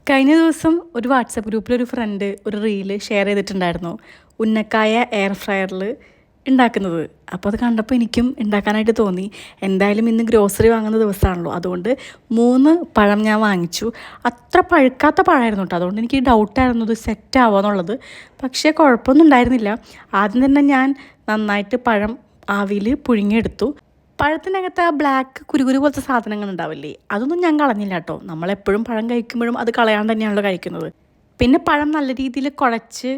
കഴിഞ്ഞ ദിവസം ഒരു വാട്സപ്പ് ഗ്രൂപ്പിൽ ഒരു ഫ്രണ്ട് ഒരു റീല് ഷെയർ ചെയ്തിട്ടുണ്ടായിരുന്നു. ഉന്നക്കായ എയർ ഫ്രയറിൽ ഉണ്ടാക്കുന്നത്. അപ്പോൾ അത് കണ്ടപ്പോൾ എനിക്കും ഉണ്ടാക്കാനായിട്ട് തോന്നി. എന്തായാലും ഇന്ന് ഗ്രോസറി വാങ്ങുന്ന ദിവസമാണല്ലോ, അതുകൊണ്ട് 3 പഴം ഞാൻ വാങ്ങിച്ചു. അത്ര പഴുക്കാത്ത പഴമായിരുന്നു കേട്ടോ, അതുകൊണ്ട് എനിക്ക് ഡൗട്ടായിരുന്നു ഇത് സെറ്റ് ആവുക എന്നുള്ളത്. പക്ഷേ കുഴപ്പമൊന്നും ഉണ്ടായിരുന്നില്ല. ആദ്യം തന്നെ ഞാൻ നന്നായിട്ട് പഴം ആവിയിൽ പുഴുങ്ങിയെടുത്തു. പഴത്തിനകത്ത് ആ ബ്ലാക്ക് കുരുകുരു പോലത്തെ സാധനങ്ങൾ ഉണ്ടാവില്ലേ, അതൊന്നും ഞാൻ കളഞ്ഞില്ല കേട്ടോ. നമ്മളെപ്പോഴും പഴം കഴിക്കുമ്പോഴും അത് കളയാൻ തന്നെയാണല്ലോ കഴിക്കുന്നത്. പിന്നെ പഴം നല്ല രീതിയിൽ കുഴച്ച്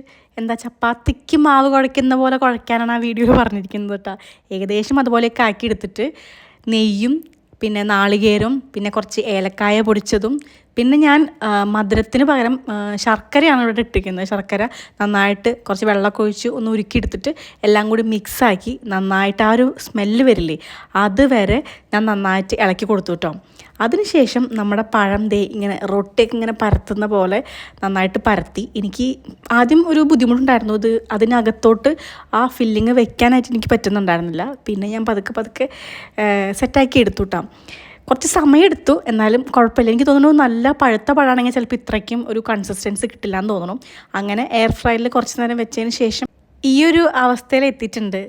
ചപ്പാത്തിക്ക് മാവ് കുഴയ്ക്കുന്ന പോലെ കുഴയ്ക്കാനാണ് ആ വീഡിയോയിൽ പറഞ്ഞിരിക്കുന്നത് കേട്ടോ. ഏകദേശം അതുപോലെയൊക്കെ ആക്കി എടുത്തിട്ട് നെയ്യും പിന്നെ നാളികേരവും പിന്നെ കുറച്ച് ഏലക്കായ പൊടിച്ചതും പിന്നെ ഞാൻ മധുരത്തിന് പകരം ശർക്കരയാണ് ഇവിടെ ഇട്ടിരിക്കുന്നത്. ശർക്കര നന്നായിട്ട് കുറച്ച് വെള്ളമൊക്കെ ഒഴിച്ച് ഒന്ന് ഉരുക്കിയെടുത്തിട്ട് എല്ലാം കൂടി മിക്സാക്കി നന്നായിട്ട് ആ ഒരു സ്മെല്ല് വരില്ലേ, അതുവരെ ഞാൻ നന്നായിട്ട് ഇളക്കി കൊടുത്തു കേട്ടോ. അതിനുശേഷം നമ്മുടെ പഴം ഇങ്ങനെ റൊട്ടിയൊക്കെ ഇങ്ങനെ പരത്തുന്ന പോലെ നന്നായിട്ട് പരത്തി. എനിക്ക് ആദ്യം ഒരു ബുദ്ധിമുട്ടുണ്ടായിരുന്നു, അതിനകത്തോട്ട് ആ ഫില്ലിങ് വെക്കാനായിട്ട് എനിക്ക് പറ്റുന്നുണ്ടായിരുന്നില്ല. പിന്നെ ഞാൻ പതുക്കെ സെറ്റാക്കി എടുത്തു കേട്ടോ. കുറച്ച് സമയമെടുത്തു, എന്നാലും കുഴപ്പമില്ല. എനിക്ക് തോന്നുന്നു നല്ല പഴുത്ത പഴമാണെങ്കിൽ ചിലപ്പോൾ ഇത്രയ്ക്കും ഒരു കൺസിസ്റ്റൻസി കിട്ടില്ല എന്ന് തോന്നുന്നു. അങ്ങനെ എയർ ഫ്രയറിൽ കുറച്ച് നേരം വെച്ചതിന് ശേഷം ഈ ഒരു അവസ്ഥയിൽ എത്തിയിട്ടുണ്ട്.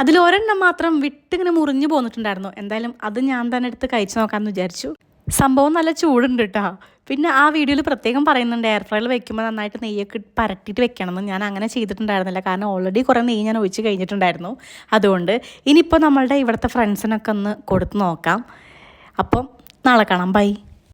അതിലൊരെണ്ണം മാത്രം വിട്ടിങ്ങനെ മുറിഞ്ഞു പോന്നിട്ടുണ്ടായിരുന്നു. എന്തായാലും അത് ഞാൻ തന്നെ എടുത്ത് കഴിച്ച് നോക്കാമെന്ന് വിചാരിച്ചു. സംഭവം നല്ല ചൂടുണ്ട് കേട്ടോ. പിന്നെ ആ വീഡിയോയിൽ പ്രത്യേകം പറയുന്നുണ്ട് എയർ ഫ്രയറിൽ വെക്കുമ്പോൾ നന്നായിട്ട് നെയ്യൊക്കെ പരട്ടിയിട്ട് വെക്കണമെന്ന്. ഞാൻ അങ്ങനെ ചെയ്തിട്ടുണ്ടായിരുന്നില്ല, കാരണം ഓൾറെഡി കുറേ നെയ്യ് ഞാൻ ഒഴിച്ച് കഴിഞ്ഞിട്ടുണ്ടായിരുന്നു. അതുകൊണ്ട് ഇനിയിപ്പോൾ നമ്മളുടെ ഇവിടുത്തെ ഫ്രണ്ട്സിനൊക്കെ ഒന്ന് കൊടുത്ത് നോക്കാം. അപ്പം നാളെ കാണാം. ബൈ.